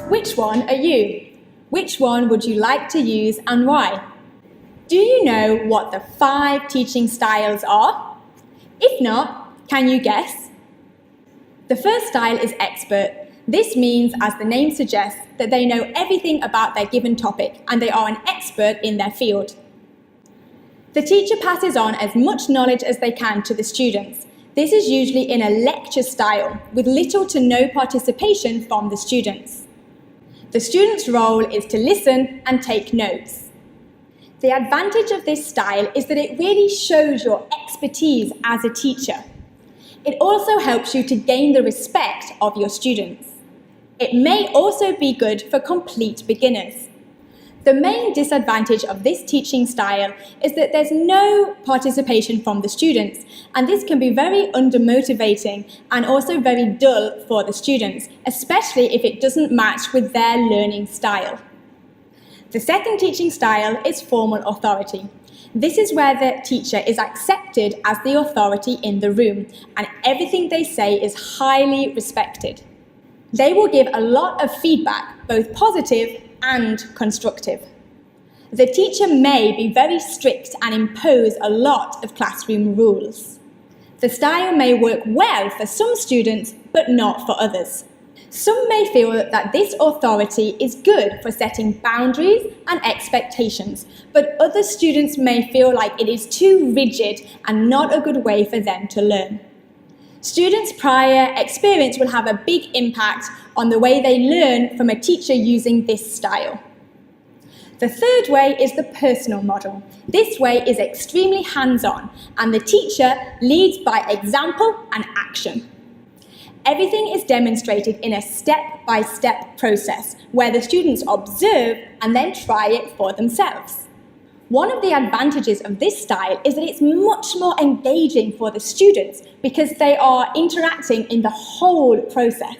which one are you? Which one would you like to use and why? Do you know what the 5 teaching styles are? If not, can you guess? The first style is expert. This means, as the name suggests, that they know everything about their given topic and they are an expert in their field. The teacher passes on as much knowledge as they can to the students. This is usually in a lecture style, with little to no participation from the students. The student's role is to listen and take notes. The advantage of this style is that it really shows your expertise as a teacher. It also helps you to gain the respect of your students. It may also be good for complete beginners. The main disadvantage of this teaching style is that there's no participation from the students, and this can be very undermotivating and also very dull for the students, especially if it doesn't match with their learning style. The second teaching style is formal authority. This is where the teacher is accepted as the authority in the room, and everything they say is highly respected. They will give a lot of feedback, both positive and constructive. The teacher may be very strict and impose a lot of classroom rules. The style may work well for some students, but not for others. Some may feel that this authority is good for setting boundaries and expectations, but other students may feel like it is too rigid and not a good way for them to learn. Students' prior experience will have a big impact on the way they learn from a teacher using this style. The third way is the personal model. This way is extremely hands-on, and the teacher leads by example and action. Everything is demonstrated in a step-by-step process where the students observe and then try it for themselves. One of the advantages of this style is that it's much more engaging for the students because they are interacting in the whole process.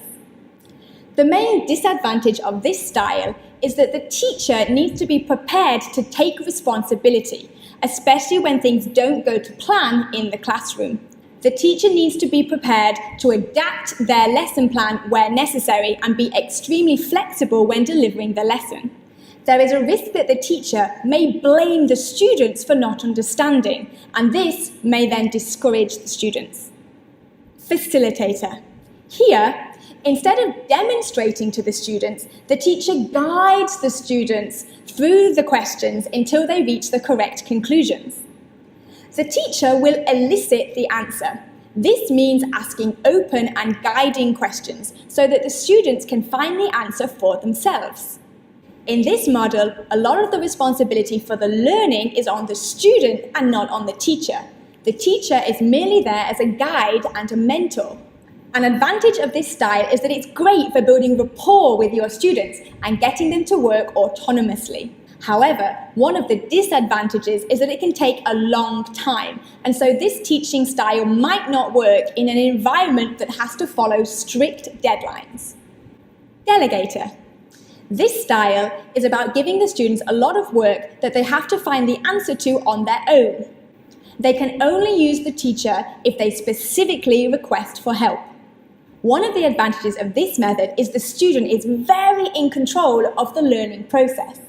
The main disadvantage of this style is that the teacher needs to be prepared to take responsibility, especially when things don't go to plan in the classroom. The teacher needs to be prepared to adapt their lesson plan where necessary and be extremely flexible when delivering the lesson. There is a risk that the teacher may blame the students for not understanding, and this may then discourage the students. Facilitator. Here, instead of demonstrating to the students, the teacher guides the students through the questions until they reach the correct conclusions. The teacher will elicit the answer. This means asking open and guiding questions so that the students can find the answer for themselves. In this model, a lot of the responsibility for the learning is on the student and not on the teacher. The teacher is merely there as a guide and a mentor. An advantage of this style is that it's great for building rapport with your students and getting them to work autonomously. However, one of the disadvantages is that it can take a long time, and so this teaching style might not work in an environment that has to follow strict deadlines. Delegator. This style is about giving the students a lot of work that they have to find the answer to on their own. They can only use the teacher if they specifically request for help. One of the advantages of this method is the student is very in control of the learning process.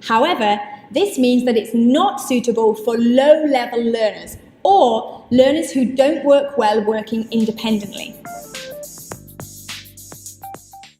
However, this means that it's not suitable for low-level learners or learners who don't work well working independently.